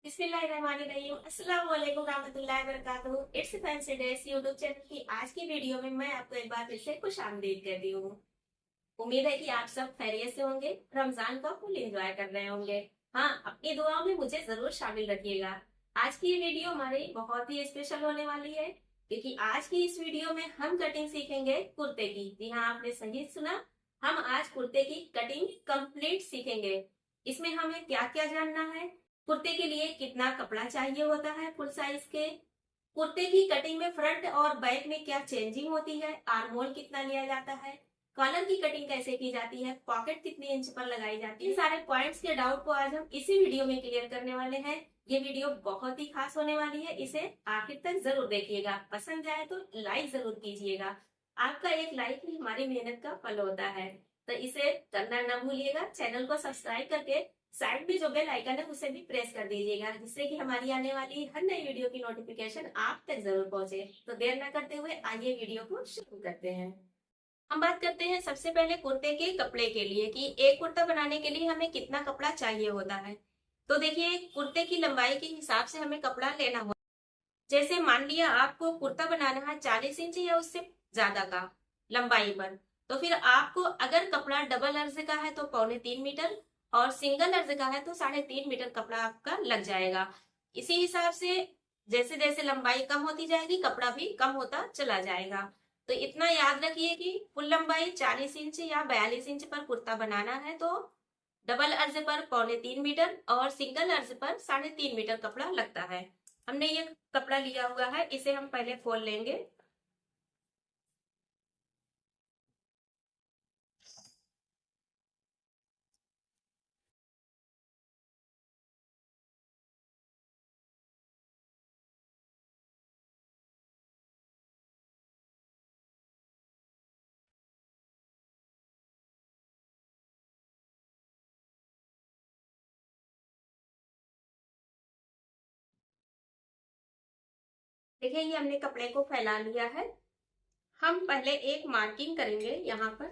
बिस्मिल्लाहिर्रहमानिर्रहीम, अस्सलाम वालेकुम रहमतुल्लाहि व बरकातुहू। It's fancy days YouTube channel की आज की वीडियो में मैं आपको एक बार फिर से खुश आमदीद कहती हूँ। उम्मीद है कि आप सब खैरियत से होंगे, रमजान का फुल एंजॉय कर रहे होंगे। हाँ, अपनी दुआओं में मुझे जरूर शामिल रखिएगा। आज की ये वीडियो हमारी बहुत ही स्पेशल होने वाली है, क्योंकि आज की इस वीडियो में हम कटिंग सीखेंगे कुर्ते की। जी हाँ, आपने सही सुना, हम आज कुर्ते की कटिंग कंप्लीट सीखेंगे। इसमें हमें क्या क्या जानना है, कुर्ते के लिए कितना कपड़ा चाहिए होता है फुल साइज के, कुर्ते की कटिंग में फ्रंट और बैक में क्या चेंजिंग होती है, आर्म होल कितना लिया जाता है, कॉलर की कटिंग कैसे की जाती है, पॉकेट कितने इंच पर लगाई जाती है। इन सारे पॉइंट्स के डाउट को आज हम इसी वीडियो में क्लियर करने वाले हैं। ये वीडियो बहुत ही खास होने वाली है, इसे आखिर तक जरूर देखिएगा। पसंद आए तो लाइक जरूर कीजिएगा। आपका एक लाइक ही हमारी मेहनत का फल होता है, तो इसे करना न भूलिएगा। चैनल को सब्सक्राइब करके साइड में जो बेल आइकन है उसे भी प्रेस कर दीजिएगा, जिससे कि हमारी आने वाली हर नई वीडियो की नोटिफिकेशन आप तक जरूर पहुंचे। तो देर न करते हुए आइए वीडियो को शुरू करते हैं। हम बात करते हैं सबसे पहले कुर्ते के कपड़े के लिए कि एक कुर्ता बनाने के लिए हमें कितना कपड़ा चाहिए होता है। तो देखिए, कुर्ते की लंबाई के हिसाब से हमें कपड़ा लेना होता है। जैसे मान लिया आपको कुर्ता बनाना है 40 इंच या उससे ज्यादा का लंबाई पर, तो फिर आपको अगर कपड़ा डबल अर्ज का है तो 2.25 मीटर, और सिंगल अर्ज का है तो 3.5 मीटर कपड़ा आपका लग जाएगा। इसी हिसाब से जैसे जैसे लंबाई कम होती जाएगी कपड़ा भी कम होता चला जाएगा। तो इतना याद रखिए कि कुल लंबाई 40 इंच या 42 इंच पर कुर्ता बनाना है तो डबल अर्ज पर 2.25 मीटर और सिंगल अर्ज पर 3.5 मीटर कपड़ा लगता है। हमने ये कपड़ा लिया हुआ है, इसे हम पहले खोल लेंगे। देखिए, ये हमने कपड़े को फैला लिया है। हम पहले एक मार्किंग करेंगे यहाँ पर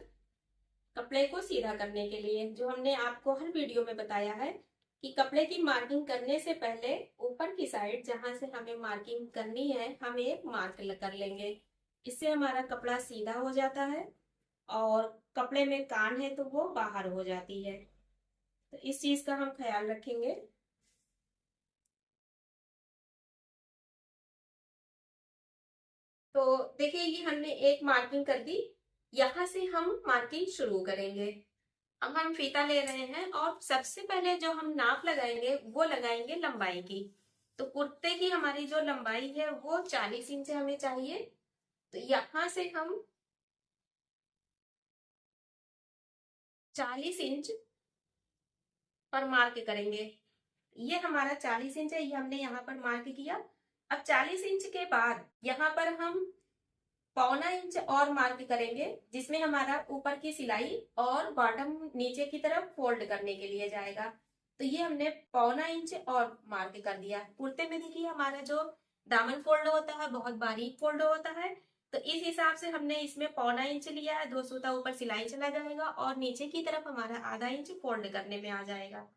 कपड़े को सीधा करने के लिए, जो हमने आपको हर वीडियो में बताया है कि कपड़े की मार्किंग करने से पहले ऊपर की साइड जहां से हमें मार्किंग करनी है हम एक मार्क कर लेंगे। इससे हमारा कपड़ा सीधा हो जाता है और कपड़े में कान है तो वो बाहर हो जाती है। तो इस चीज का हम ख्याल रखेंगे। तो देखिए, ये हमने एक मार्किंग कर दी। यहाँ से हम मार्किंग शुरू करेंगे। अब हम फीता ले रहे हैं और सबसे पहले जो हम नाप लगाएंगे वो लगाएंगे लंबाई की। तो कुर्ते की हमारी जो लंबाई है वो 40 इंच हमें चाहिए। तो यहाँ से हम 40 इंच पर मार्क करेंगे। ये हमारा 40 इंच है, ये हमने यहाँ पर मार्क किया। अब 40 इंच के बाद यहाँ पर हम 1.25 इंच और मार्क करेंगे, जिसमें हमारा ऊपर की सिलाई और बॉटम नीचे की तरफ फोल्ड करने के लिए जाएगा। तो ये हमने 1.25 इंच और मार्क कर दिया। कुर्ते में देखिए हमारा जो दामन फोल्ड होता है बहुत बारीक फोल्ड होता है, तो इस हिसाब से हमने इसमें 1.25 इंच लिया है। 2 सूता ऊपर सिलाई चला जाएगा और नीचे की तरफ हमारा आधा इंच फोल्ड करने में आ जाएगा।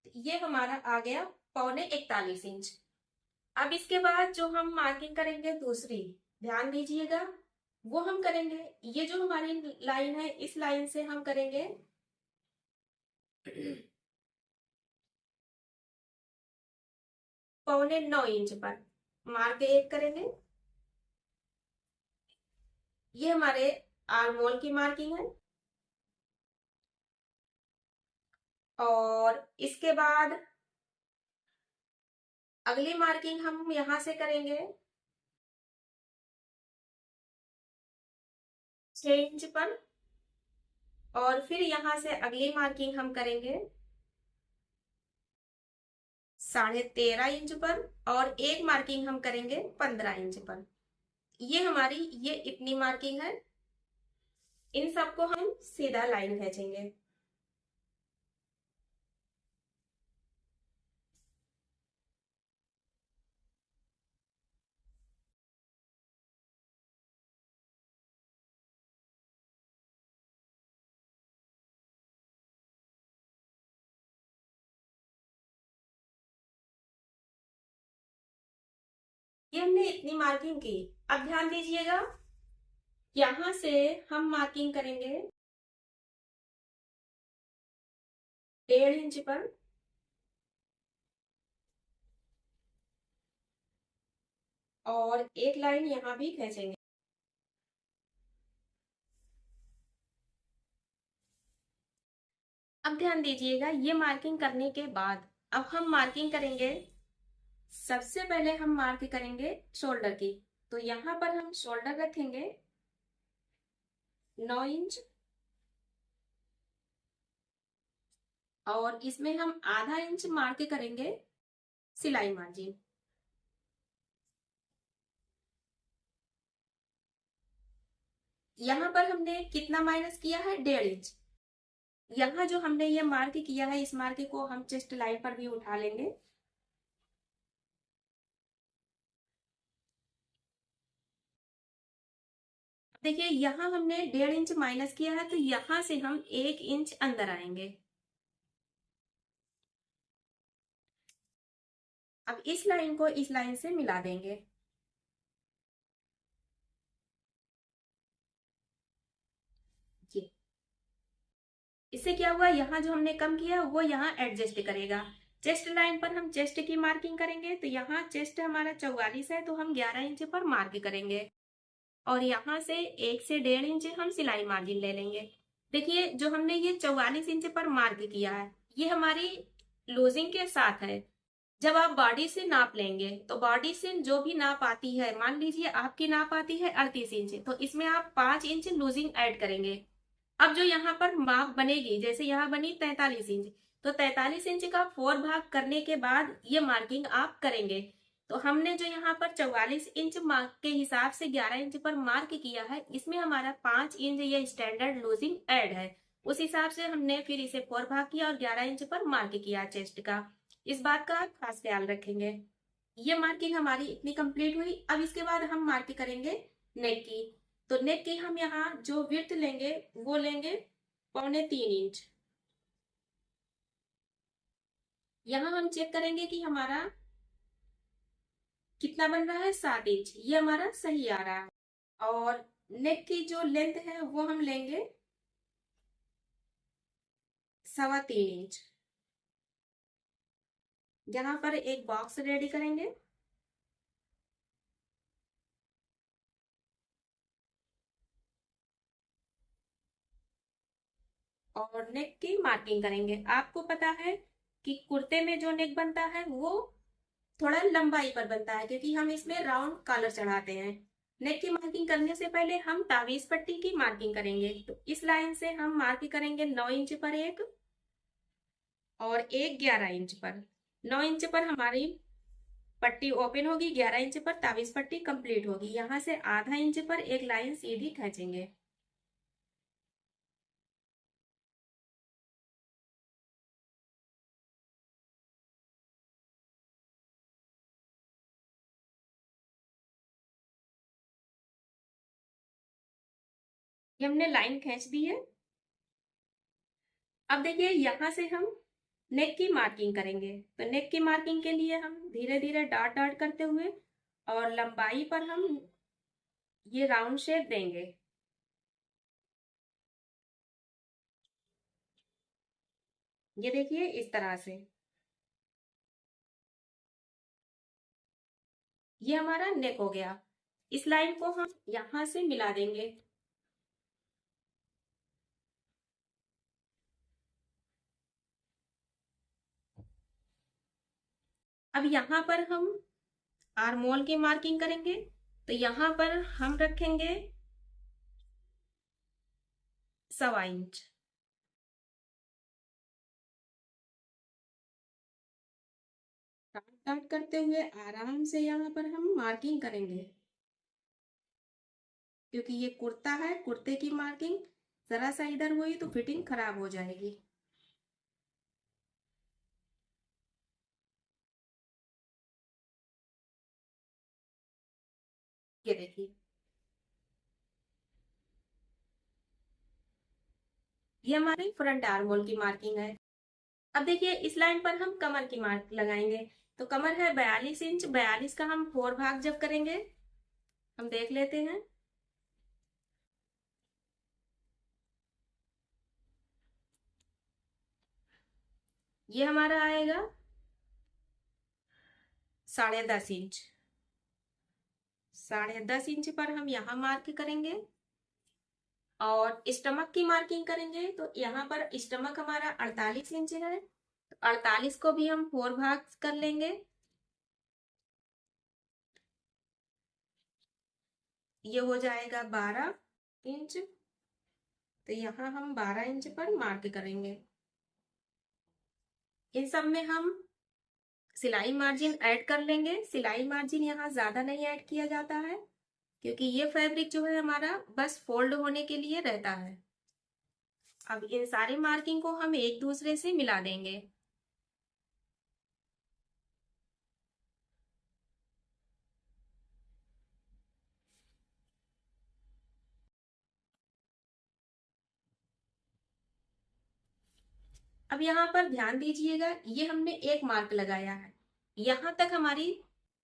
तो ये हमारा आ गया 41.45 इंच। अब इसके बाद जो हम मार्किंग करेंगे दूसरी, ध्यान दीजिएगा, वो हम करेंगे, ये जो हमारी लाइन है इस लाइन से हम करेंगे 9.25 इंच पर मार्क एक करेंगे। ये हमारे आर्म होल की मार्किंग है। और इसके बाद अगली मार्किंग हम यहां से करेंगे 6 इंच पर, और फिर यहां से अगली मार्किंग हम करेंगे 13.5 इंच पर, और एक मार्किंग हम करेंगे 15 इंच पर। ये हमारी ये इतनी मार्किंग है। इन सबको हम सीधा लाइन खींचेंगे। ये हमने इतनी मार्किंग की। अब ध्यान दीजिएगा, यहां से हम मार्किंग करेंगे 1.5 इंच पर, और एक लाइन यहाँ भी खींचेंगे। अब ध्यान दीजिएगा, ये मार्किंग करने के बाद अब हम मार्किंग करेंगे। सबसे पहले हम मार्क करेंगे शोल्डर की, तो यहाँ पर हम शोल्डर रखेंगे 9 इंच, और इसमें हम आधा इंच मार्क करेंगे सिलाई मार्जिन। यहाँ पर हमने कितना माइनस किया है, 1.5 इंच। यहाँ जो हमने ये मार्क किया है, इस मार्क को हम चेस्ट लाइन पर भी उठा लेंगे। देखिए यहाँ हमने 1.5 इंच माइनस किया है, तो यहाँ से हम 1 इंच अंदर आएंगे। अब इस लाइन को इस लाइन से मिला देंगे। ये इससे क्या हुआ, यहाँ जो हमने कम किया वो यहाँ एडजस्ट करेगा। चेस्ट लाइन पर हम चेस्ट की मार्किंग करेंगे, तो यहाँ चेस्ट हमारा 44 है, तो हम 11 इंच पर मार्क करेंगे, और यहाँ से 1 से 1.5 इंच हम सिलाई मार्जिन ले लेंगे। देखिए जो हमने ये 44 इंच पर मार्क किया है, ये हमारी लूजिंग के साथ है। जब आप बॉडी से नाप लेंगे, तो बॉडी से जो भी नाप आती है, मान लीजिए आपकी नाप आती है 38 इंच, तो इसमें आप 5 इंच लूजिंग ऐड करेंगे। अब जो यहाँ पर माप बनेगी, जैसे यहाँ बनी 43 इंच, तो 43 इंच का 4 भाग करने के बाद ये मार्किंग आप करेंगे। तो हमने जो यहाँ पर 44 इंच मार्क के हिसाब से 11 इंच पर मार्क किया है, इसमें हमारा 5 इंच ये स्टैंडर्ड लूजिंग ऐड है। उस हिसाब से हमने फिर इसे 4 भाग किया और 11 इंच पर मार्क किया चेस्ट का। इस बात का आप खास ख्याल रखेंगे। ये मार्किंग हमारी इतनी कंप्लीट हुई। अब इसके बाद हम मार्क करेंगे नेक की। तो नेक की हम यहाँ जो विड्थ लेंगे वो लेंगे 2.75 इंच। यहाँ हम चेक करेंगे कि हमारा कितना बन रहा है, 7 इंच, ये हमारा सही आ रहा है। और नेक की जो लेंथ है वो हम लेंगे 3.25 इंच। यहाँ पर एक बॉक्स रेडी करेंगे, और नेक की मार्किंग करेंगे। आपको पता है कि कुर्ते में जो नेक बनता है वो थोड़ा लंबाई पर बनता है, क्योंकि हम इसमें राउंड कॉलर चढ़ाते हैं। नेक की मार्किंग करने से पहले हम तावीज पट्टी की मार्किंग करेंगे। तो इस लाइन से हम मार्क करेंगे 9 इंच पर एक, और एक 11 इंच पर। 9 इंच पर हमारी पट्टी ओपन होगी, 11 इंच पर तावीज पट्टी कंप्लीट होगी। यहाँ से आधा इंच पर एक लाइन सीधी खींचेंगे। ये हमने लाइन खींच दी है। अब देखिए यहाँ से हम नेक की मार्किंग करेंगे। तो नेक की मार्किंग के लिए हम धीरे धीरे डॉट डॉट करते हुए, और लंबाई पर हम ये राउंड शेप देंगे। ये देखिए इस तरह से ये हमारा नेक हो गया। इस लाइन को हम यहां से मिला देंगे। अब यहाँ पर हम आर्मोल की मार्किंग करेंगे। तो यहाँ पर हम रखेंगे 1.25 इंच। काट काट करते हुए आराम से यहाँ पर हम मार्किंग करेंगे, क्योंकि ये कुर्ता है, कुर्ते की मार्किंग जरा सा इधर हुई तो फिटिंग खराब हो जाएगी। ये देखिए, ये हमारी फ्रंट आर्मोल की मार्किंग है। अब देखिए इस लाइन पर हम कमर की मार्क लगाएंगे। तो कमर है 42 इंच, 42 का हम 4 भाग जब करेंगे हम देख लेते हैं। ये हमारा आएगा 10.5 इंच। 10.5 इंच पर हम यहाँ मार्क करेंगे और स्टमक की मार्किंग करेंगे। तो यहाँ पर स्टमक हमारा 48 इंच है, तो 48 को भी हम 4 भाग कर लेंगे। ये हो जाएगा 12 इंच। तो यहाँ हम 12 इंच पर मार्क करेंगे। इन सब में हम सिलाई मार्जिन ऐड कर लेंगे। सिलाई मार्जिन यहाँ ज्यादा नहीं ऐड किया जाता है, क्योंकि ये फैब्रिक जो है हमारा बस फोल्ड होने के लिए रहता है। अब इन सारी मार्किंग को हम एक दूसरे से मिला देंगे। अब यहाँ पर ध्यान दीजिएगा, ये हमने एक मार्क लगाया है, यहाँ तक हमारी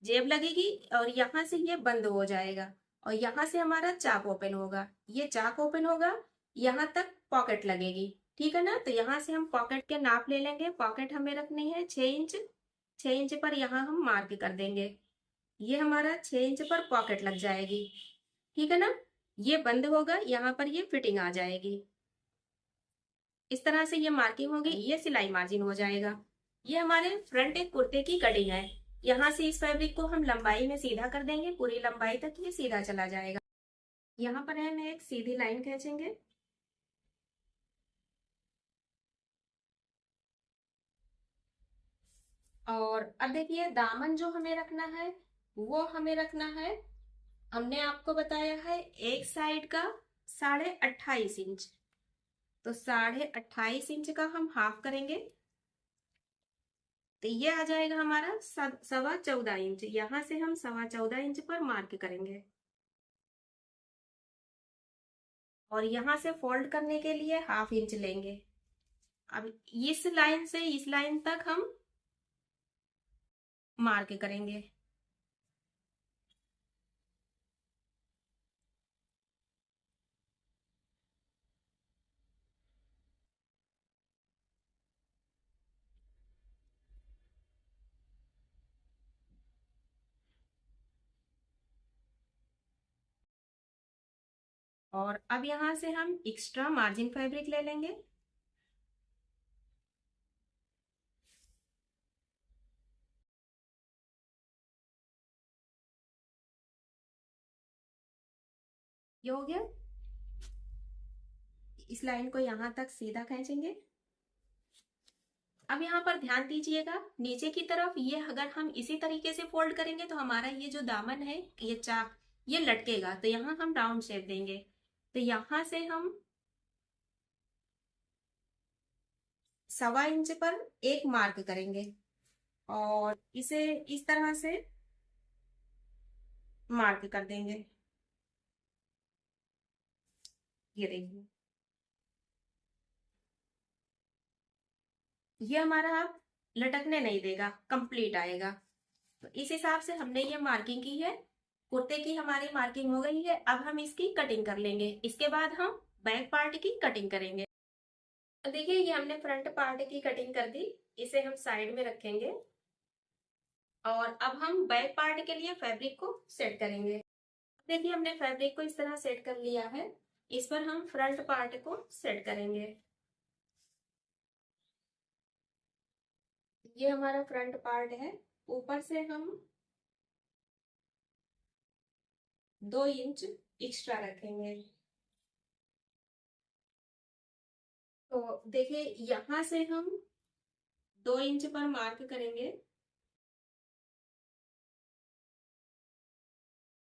जेब लगेगी और यहाँ से ये बंद हो जाएगा और यहाँ से हमारा चाक ओपन होगा। ये चाक ओपन होगा, यहाँ तक पॉकेट लगेगी। ठीक है ना। तो यहाँ से हम पॉकेट के नाप ले लेंगे। पॉकेट हमें रखनी है 6 इंच। 6 इंच पर यहाँ हम मार्क कर देंगे। ये हमारा 6 इंच पर पॉकेट लग जाएगी। ठीक है ना। ये बंद होगा, यहाँ पर ये फिटिंग आ जाएगी। इस तरह से ये मार्किंग होगी, ये सिलाई मार्जिन हो जाएगा। ये हमारे फ्रंट एक कुर्ते की कटिंग है। यहाँ से इस फैब्रिक को हम लंबाई में सीधा कर देंगे, पूरी लंबाई तक ये सीधा चला जाएगा। यहाँ पर हम एक सीधी लाइन खींचेंगे और अब देखिए दामन जो हमें रखना है वो हमें रखना है, हमने आपको बताया है एक साइड का 28.5 इंच। तो 28.5 इंच का हम हाफ करेंगे, तो ये आ जाएगा हमारा 14.25 इंच। यहाँ से हम 14.25 इंच पर मार्क करेंगे और यहाँ से फोल्ड करने के लिए हाफ इंच लेंगे। अब इस लाइन से इस लाइन तक हम मार्क करेंगे। और अब यहाँ से हम एक्स्ट्रा मार्जिन फैब्रिक ले लेंगे। ये हो गया। इस लाइन को यहाँ तक सीधा खींचेंगे। अब यहाँ पर ध्यान दीजिएगा, नीचे की तरफ ये अगर हम इसी तरीके से फोल्ड करेंगे तो हमारा ये जो दामन है ये चाक ये लटकेगा, तो यहाँ हम राउंड शेप देंगे। तो यहाँ से हम 1.25 इंच पर एक मार्क करेंगे और इसे इस तरह से मार्क कर देंगे। ये देखिए, ये हमारा आप लटकने नहीं देगा, कंप्लीट आएगा। तो इस हिसाब से हमने ये मार्किंग की है। कुर्ते की हमारी मार्किंग हो गई है। अब हम इसकी कटिंग कर लेंगे, इसके बाद हम बैक पार्ट की कटिंग करेंगे। तो देखिए, ये हमने फ्रंट पार्ट की कटिंग कर दी, इसे हम साइड में रखेंगे और अब हम बैक पार्ट के लिए फैब्रिक को सेट करेंगे। देखिए, हमने फैब्रिक को इस तरह सेट कर लिया है। इस पर हम फ्रंट पार्ट को सेट करेंगे। ये हमारा फ्रंट पार्ट है। ऊपर से हम 2 इंच एक्स्ट्रा रखेंगे। तो देखिए, यहाँ से हम 2 इंच पर मार्क करेंगे।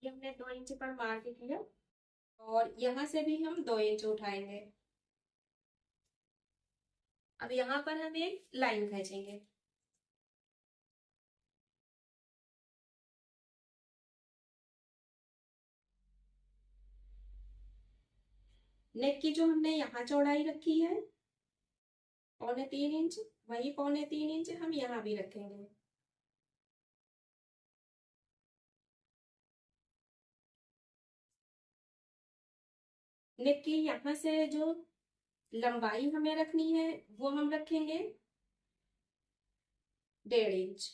ये हमने 2 इंच पर मार्क किया और यहाँ से भी हम 2 इंच उठाएंगे। अब यहाँ पर हम एक लाइन खींचेंगे। नेक की जो हमने यहाँ चौड़ाई रखी है 3.25 इंच, वही 3.25 इंच हम यहाँ भी रखेंगे। नेक की यहाँ से जो लंबाई हमें रखनी है वो हम रखेंगे 1.5 इंच।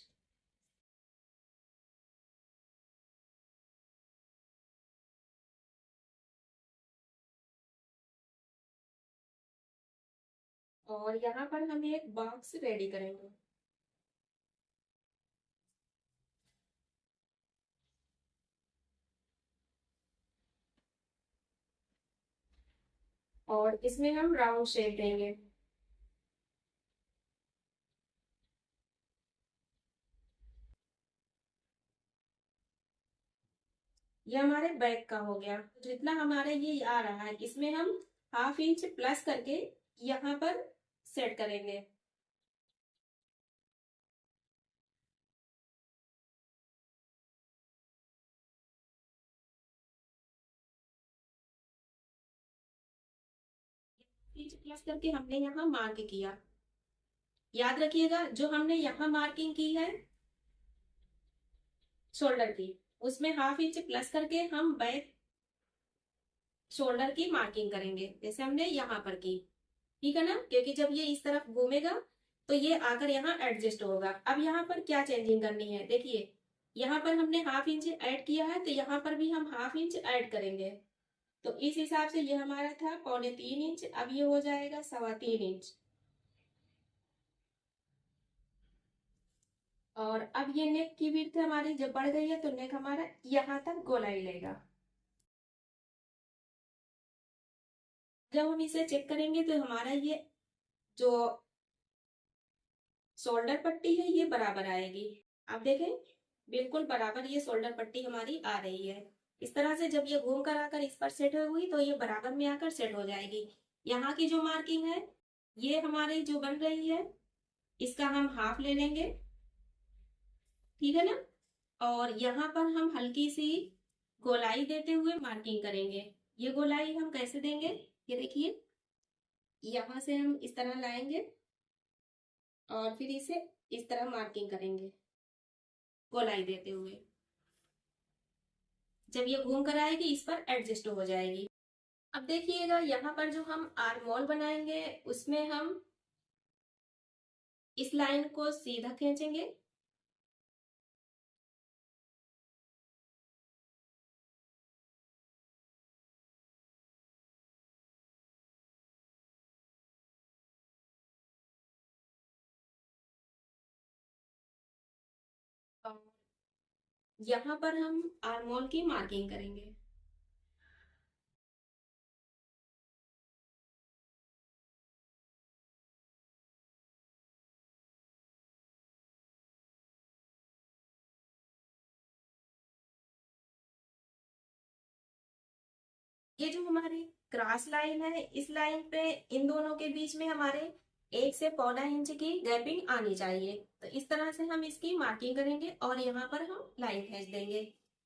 और यहाँ पर हम एक बॉक्स रेडी करेंगे। और इसमें हम राउंड शेप देंगे। ये हमारे बैक का हो गया। जितना हमारा ये आ रहा है इसमें हम 1/2 इंच प्लस करके यहाँ पर सेट करेंगे। इंच प्लस करके हमने यहाँ मार्क किया। याद रखिएगा जो हमने यहाँ मार्किंग की है शोल्डर की, उसमें 1/2 इंच प्लस करके हम बैक शोल्डर की मार्किंग करेंगे, जैसे हमने यहाँ पर की। ठीक है ना, क्योंकि जब ये इस तरफ घूमेगा तो ये आकर यहाँ एडजस्ट होगा। अब यहाँ पर क्या चेंजिंग करनी है, देखिए यहाँ पर हमने 1/2 इंच ऐड किया है तो यहाँ पर भी हम 1/2 इंच ऐड करेंगे। तो इस हिसाब से ये हमारा था 2.25 इंच, अब ये हो जाएगा 3.25 इंच। और अब ये नेक की विड्थ हमारी जब बढ़ गई है तो नेक हमारा यहाँ तक गोलाई लेगा। जब हम इसे चेक करेंगे तो हमारा ये जो शोल्डर पट्टी है ये बराबर आएगी। आप देखें बिल्कुल बराबर ये शोल्डर पट्टी हमारी आ रही है। इस तरह से जब ये घूम कर आकर इस पर सेट हुई तो ये बराबर में आकर सेट हो जाएगी। यहाँ की जो मार्किंग है ये हमारी जो बन रही है इसका हम हाफ ले लेंगे। ठीक है ना, और यहाँ पर हम हल्की सी गोलाई देते हुए मार्किंग करेंगे। ये गोलाई हम कैसे देंगे, ये देखिए यहाँ से हम इस तरह लाएंगे और फिर इसे इस तरह मार्किंग करेंगे गोलाई देते हुए। जब ये घूम कर आएगी इस पर एडजस्ट हो जाएगी। अब देखिएगा यहाँ पर जो हम आर्म होल बनाएंगे उसमें हम इस लाइन को सीधा खींचेंगे। और यहाँ पर हम आर्म होल की मार्किंग करेंगे। ये जो हमारी क्रॉस लाइन है इस लाइन पे इन दोनों के बीच में हमारे 1 से 1.25 इंच की गैपिंग आनी चाहिए। तो इस तरह से हम इसकी मार्किंग करेंगे और यहाँ पर हम लाइन खींच देंगे।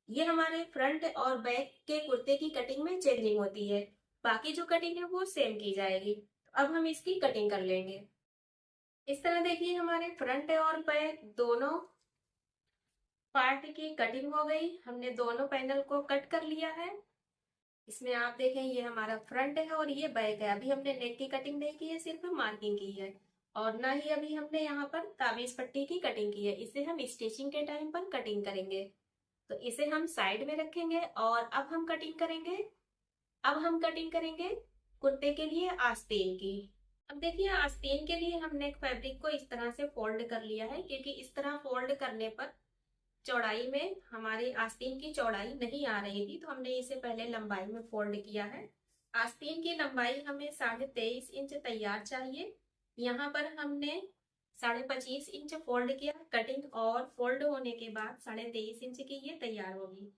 ये हमारे फ्रंट और बैक के कुर्ते की कटिंग में चेंजिंग होती है, बाकी जो कटिंग है वो सेम की जाएगी। तो अब हम इसकी कटिंग कर लेंगे। इस तरह देखिए हमारे फ्रंट और बैक दोनों पार्ट की कटिंग हो गई। हमने दोनों पैनल को कट कर लिया है। इसमें आप देखें ये हमारा फ्रंट है और ये बैक है। अभी हमने नेक की कटिंग नहीं की है, सिर्फ मार्किंग की है। और ना ही अभी हमने यहाँ पर ताबीज पट्टी की कटिंग की है, इसे हम स्टिचिंग के टाइम पर कटिंग करेंगे। तो इसे हम साइड में रखेंगे और अब हम कटिंग करेंगे कुर्ते के लिए आस्तीन की। अब देखिए आस्तीन के लिए हमने फैब्रिक को इस तरह से फोल्ड कर लिया है, क्योंकि इस तरह फोल्ड करने पर चौड़ाई में हमारी आस्तीन की चौड़ाई नहीं आ रही थी, तो हमने इसे पहले लंबाई में फोल्ड किया है। आस्तीन की लंबाई हमें 23.5 इंच तैयार चाहिए। यहाँ पर हमने 25.5 इंच फोल्ड किया कटिंग, और फोल्ड होने के बाद 23.5 इंच की ये तैयार होगी।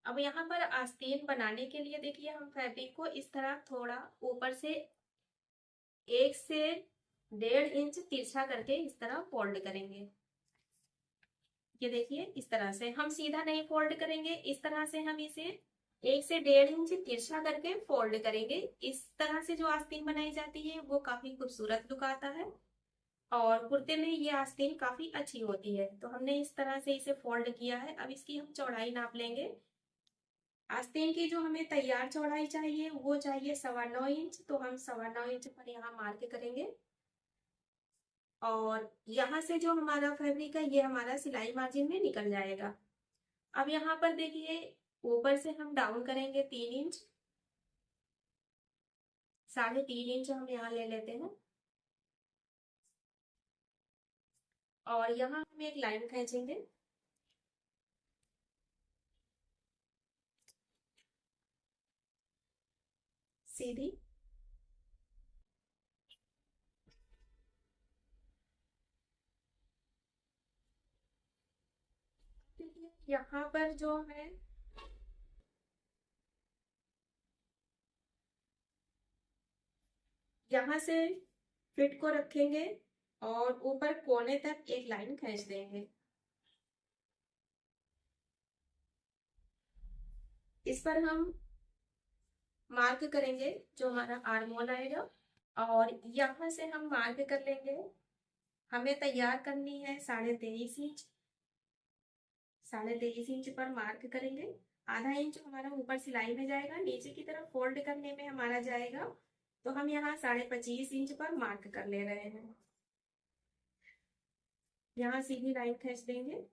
अब यहाँ पर आस्तीन बनाने के लिए देखिए हम फैब्रिक को इस तरह थोड़ा ऊपर से 1 से 1.5 इंच तिरछा करके इस तरह फोल्ड करेंगे। ये देखिए इस तरह से हम सीधा नहीं फोल्ड करेंगे, इस तरह से हम इसे 1 से 1.5 इंच तिरछा करके फोल्ड करेंगे। इस तरह से जो आस्तीन बनाई जाती है वो काफी खूबसूरत लुक आता है और कुर्ते में ये आस्तीन काफी अच्छी होती है। तो हमने इस तरह से इसे फोल्ड किया है। अब इसकी हम चौड़ाई नाप लेंगे। आस्तीन की जो हमें तैयार चौड़ाई चाहिए वो चाहिए 9.25 इंच, तो हम 9.25 इंच पर यहाँ मार्क करेंगे। और यहाँ से जो हमारा फैब्रिक है ये हमारा सिलाई मार्जिन में निकल जाएगा। अब यहाँ पर देखिए ऊपर से हम डाउन करेंगे 3 इंच, 3.5 इंच हम यहाँ ले लेते हैं और यहाँ हम एक लाइन खींचेंगे सीधी। यहाँ पर जो है यहाँ से फिट को रखेंगे और ऊपर कोने तक एक लाइन खींच देंगे। इस पर हम मार्क करेंगे जो हमारा आर्म होल आएगा और यहाँ से हम मार्क कर लेंगे। हमें तैयार करनी है 23.5 इंच, 23.5 इंच पर मार्क करेंगे। आधा इंच हमारा ऊपर सिलाई में जाएगा, नीचे की तरफ फोल्ड करने में हमारा जाएगा, तो हम यहाँ 25.5 इंच पर मार्क कर ले रहे हैं। यहाँ सीधी लाइन खींच देंगे।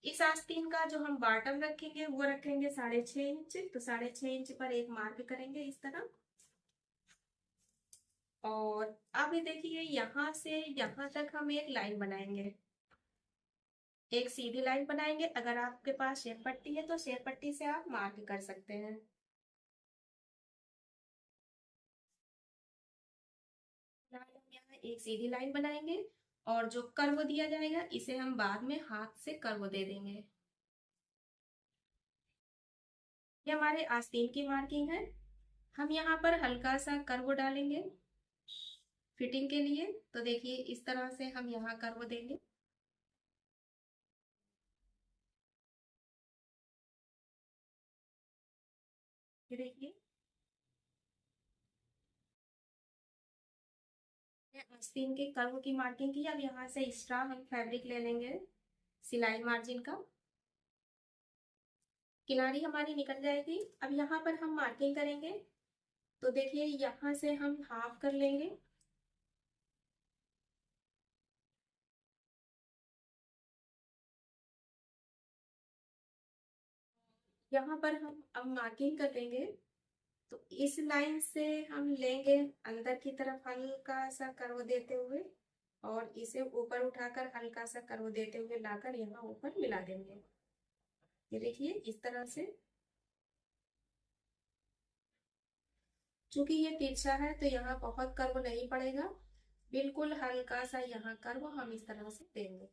इस आस्तीन का जो हम बॉटम रखेंगे वो रखेंगे 6.5 इंच, तो 6.5 इंच पर एक मार्क करेंगे इस तरह। और अब देखिए यहाँ से यहाँ तक हम एक लाइन बनाएंगे, एक सीधी लाइन बनाएंगे। अगर आपके पास शेप पट्टी है तो शेप पट्टी से आप मार्क कर सकते हैं। हम यहाँ एक सीधी लाइन बनाएंगे और जो कर्व दिया जाएगा इसे हम बाद में हाथ से कर्व दे देंगे। ये हमारे आस्तीन की मार्किंग है। हम यहाँ पर हल्का सा कर्व डालेंगे फिटिंग के लिए, तो देखिए इस तरह से हम यहाँ कर्व देंगे। ये देखिए आस्तीन के कर्व की मार्किंग की। अब यहाँ से एक्स्ट्रा हम फैब्रिक ले लेंगे सिलाई मार्जिन का, किनारी हमारी निकल जाएगी। अब यहाँ पर हम मार्किंग करेंगे, तो देखिए यहाँ से हम हाफ कर लेंगे। यहाँ पर हम अब मार्किंग कर लेंगे, तो इस लाइन से हम लेंगे अंदर की तरफ हल्का सा कर्व देते हुए और इसे ऊपर उठाकर हल्का सा कर्व देते हुए लाकर यहाँ ऊपर मिला देंगे। ये देखिए इस तरह से। चूंकि ये तिरछा है तो यहाँ बहुत कर्व नहीं पड़ेगा, बिल्कुल हल्का सा यहाँ कर्व हम इस तरह से देंगे।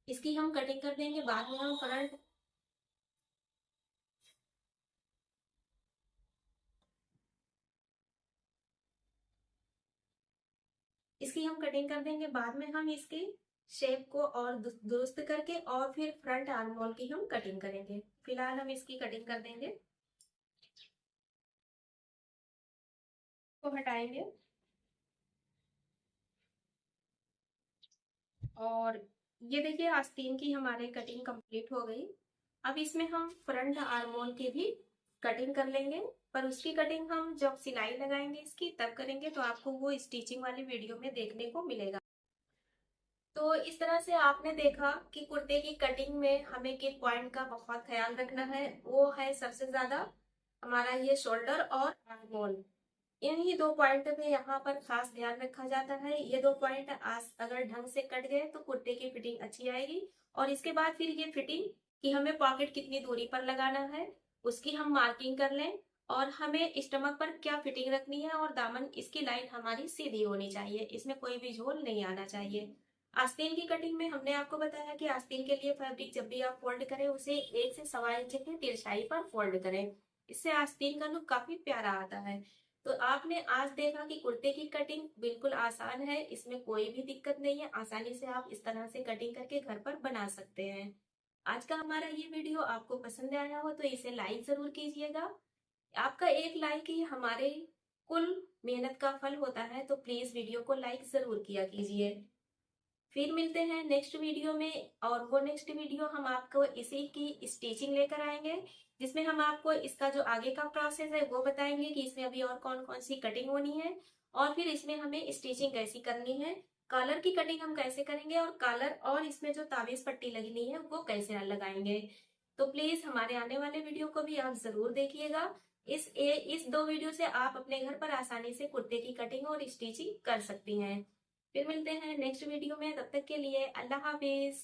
इसकी हम कटिंग कर देंगे, बाद में हम फ्रंट इसकी हम कटिंग कर देंगे, बाद में हम इसकी शेप को और दुरुस्त करके और फिर फ्रंट आर्म होल की हम कटिंग करेंगे। फिलहाल हम इसकी कटिंग कर देंगे, को हटाएंगे और ये देखिए आस्तीन की हमारे कटिंग कंप्लीट हो गई। अब इसमें हम फ्रंट आर्म होल की भी कटिंग कर लेंगे, पर उसकी कटिंग हम जब सिलाई लगाएंगे इसकी तब करेंगे, तो आपको वो स्टिचिंग वाली वीडियो में देखने को मिलेगा। तो इस तरह से आपने देखा कि कुर्ते की कटिंग में हमें किन पॉइंट का बहुत ख्याल रखना है। वो है सबसे ज्यादा हमारा ये शोल्डर और आर्म होल, इन्हीं दो पॉइंट पे यहाँ पर खास ध्यान रखा जाता है। ये दो पॉइंट अगर ढंग से कट गए तो कुर्ते की फिटिंग अच्छी आएगी। और इसके बाद फिर ये फिटिंग कि हमें पॉकेट कितनी दूरी पर लगाना है उसकी हम मार्किंग कर लें, और हमें स्टमक पर क्या फिटिंग रखनी है और दामन इसकी लाइन हमारी सीधी होनी चाहिए, इसमें कोई भी झोल नहीं आना चाहिए। आस्तीन की कटिंग में हमने आपको बताया कि आस्तीन के लिए फैब्रिक जब भी आप फोल्ड करें उसे 1 से 1.25 इंच की तिरछाई पर फोल्ड करें, इससे आस्तीन का लुक काफी प्यारा आता है। तो आपने आज देखा कि कुर्ते की कटिंग बिल्कुल आसान है, इसमें कोई भी दिक्कत नहीं है, आसानी से आप इस तरह से कटिंग करके घर पर बना सकते हैं। आज का हमारा ये वीडियो आपको पसंद आया हो तो इसे लाइक जरूर कीजिएगा। आपका एक लाइक ही हमारे कुल मेहनत का फल होता है, तो प्लीज वीडियो को लाइक जरूर किया कीजिए। फिर मिलते हैं नेक्स्ट वीडियो में, और वो नेक्स्ट वीडियो हम आपको इसी की स्टिचिंग लेकर आएंगे, जिसमें हम आपको इसका जो आगे का प्रोसेस है वो बताएंगे कि इसमें अभी और कौन कौन सी कटिंग होनी है, और फिर इसमें हमें स्टिचिंग कैसी करनी है, कॉलर की कटिंग हम कैसे करेंगे, और कॉलर और इसमें जो ताबीज पट्टी लगनी है वो कैसे लगाएंगे। तो प्लीज हमारे आने वाले वीडियो को भी आप जरूर देखिएगा। इस 2 वीडियो से आप अपने घर पर आसानी से कुर्ते की कटिंग और स्टिचिंग कर सकती हैं। फिर मिलते हैं नेक्स्ट वीडियो में, तब तक के लिए अल्लाह हाफिज।